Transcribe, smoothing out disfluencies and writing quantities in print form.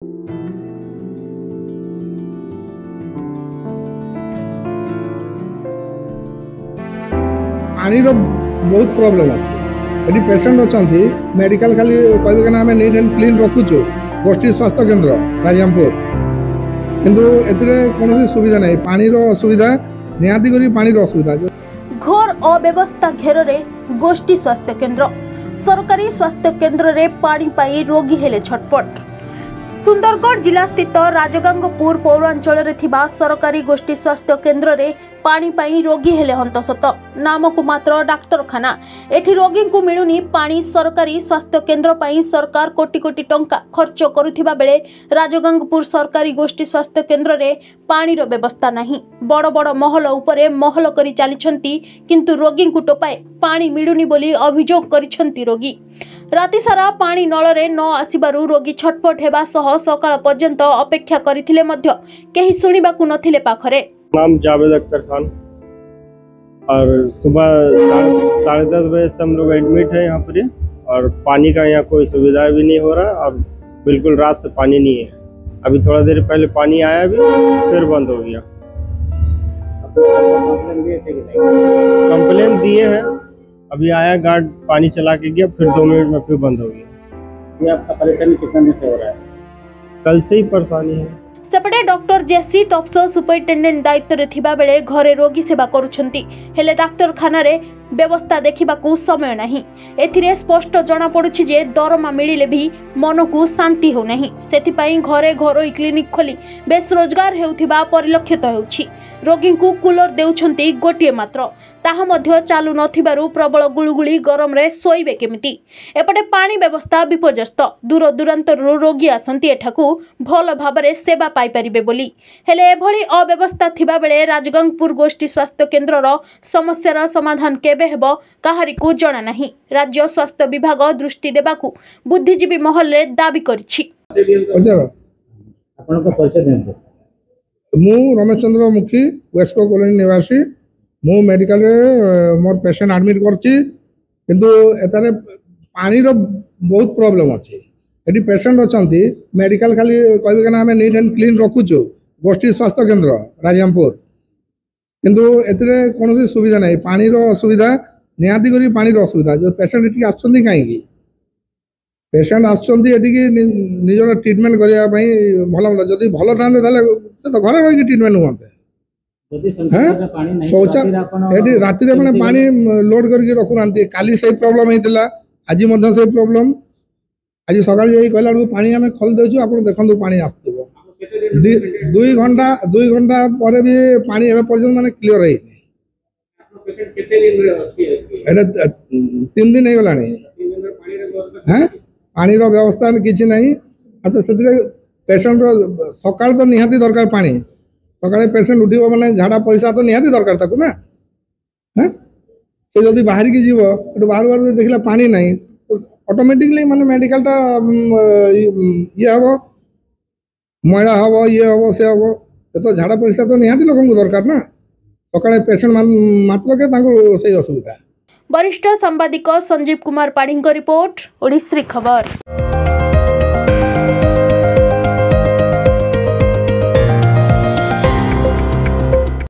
पानी बहुत प्रोब्लेम अच्छे ये पेसेंट अच्छा मेडिकल खाली कह आम नीट एंड क्लीन रखुचु गोष्ठी स्वास्थ्य केन्द्र राजामपुर किंतु कौन सुविधा नहीं पानी असुविधा निहाती करी पानी असुविधा घोर अव्यवस्था घेर गोष्ठी स्वास्थ्य केन्द्र सरकारी स्वास्थ्य केन्द्र रे पानी पाई रोगी हेले छटपट। सुंदरगढ़ जिला स्थित राजगंगपुर पौरांचल रे थिबा सरकारी गोष्ठी स्वास्थ्य केन्द्र रे पानी पाई रोगी हेले हंतसत नाम को मात्र डाक्तरखाना एठी रोगी को मिलुनी पानी। सरकारी स्वास्थ्य केन्द्र पाई सरकार कोटी कोटी टंका खर्च करुथिबा बेले राजगंगपुर सरकारी गोष्ठी स्वास्थ्य केन्द्र रे पानी रो व्यवस्था नहीं। बड़ बड़ महल उपरे महल करी चलीछंती किंतु रोगी को टोपाए पानी मिलुनी बोली अभियोग करिछंती रोगी। राति सारा पानी नल रे न आसिबारु रोगी छटपट हेबा सह सकाळ पर्यंत अपेक्षा करिथिले मध्य केही सुनिबाकू नथिले पाखरे। नाम जावेद अख्तर खान और सुबह 10:30 बजे से हम लोग एडमिट है यहाँ पर और पानी का यहाँ कोई सुविधा भी नहीं हो रहा और बिल्कुल रात से पानी नहीं है। अभी थोड़ा देर पहले पानी आया भी फिर बंद हो गया। कंप्लेन दिए हैं, अभी आया गार्ड पानी चला के गया फिर 2 मिनट में फिर बंद हो गया। ये आपका परेशानी कितने दिन से हो रहा है? कल से ही परेशानी है। सेपटे डॉक्टर जेसी टॉप्सो सुपरिटेंडेंट दायित्व रे थिबा बेले घरे रोगी सेवा करुछंती हेले डाक्तरखाना रे व्यवस्था देखिबाकू समय नहीं। एथिरे स्पष्ट जना पड़ुछि जे दरमा मिलिले भी मन को शांति हो नहीं। सेति पई घरे घरोई क्लिनिक खोली बेस रोजगार हेउथिबा परिलक्षित हेउछि। रोगी को कूलर देउछंती गोटिए मात्र ताहा मध्य चालू नथिबारु प्रबल गुळुगुळी गरम रे सोइबे केमिति। एपटे पानी व्यवस्था विपर्यस्त दूर दूरांतरु रोगी आसंती एठाकू भल भाबरे सेवा पाई परिबे बोली हेले एभली अव्यवस्था थिबा बेले राजगंगपुर गोष्ठी स्वास्थ्य केन्द्रर समस्यार समाधान केबे हेबो काहारिकू जणा नाही। राज्य स्वास्थ्य विभाग दृष्टि देबाकू बुद्धिजीवी महल रे दाबी करिछि। आपनको परिचय देंगे। मु रमेश चंद्र मुखी वेस्को कॉलोनी निवासी मु मेडिकल मोर पेशेंट एडमिट करछि किंतु एतारे पानी रो बहुत प्रॉब्लम अछि। एटी पेशेंट अछंती मेडिकल खाली कहबे ना आम नीट एंड क्लीन रखुचु गोष्ठी स्वास्थ्य केन्द्र राजामपुर किंतु एतरे कौन सुविधा नहीं पानी असुविधा निहाती करी पानी असुविधा जो पेशेंट एटी आछंती काहेकि पेशेंट आछंती एटी निजर ट्रीटमेंट करिया पई भल मत जदी भल थांते ताले तो घर रही ट्रीटमेंट हुंते शौचा ये राति मैंने पानी लोड करके रखुना काली से प्रॉब्लम होता आज से प्रॉब्लम आज सकाल कहला पानी आम खोल देचु आप देखो पानी आसो 2 घंटा पर भी पानी एवं पर्यटन माने क्लीयर है 3 दिन हो गला पानी व्यवस्था किसी ना। अच्छा से पेशेंट सकाल तो निहाती दरकार पानी सकाले पेशेंट उठिब माने झाड़ा पैसा तो निहाती दरकार ताकू ना से जदि बाहर की जीव बाहर बाहर देखला पानी नहीं तो ऑटोमेटिकली माने मेडिकल टा ये हम मैला हम ये हम से हम तो झाड़ा पैसा तो निहाती लोक दरकार ना सकाले पेशेंट मात्र के से असुविधा। वरिष्ठ सांबादिक संजीव कुमार पाढ़ी रिपोर्ट ओडिसी खबर।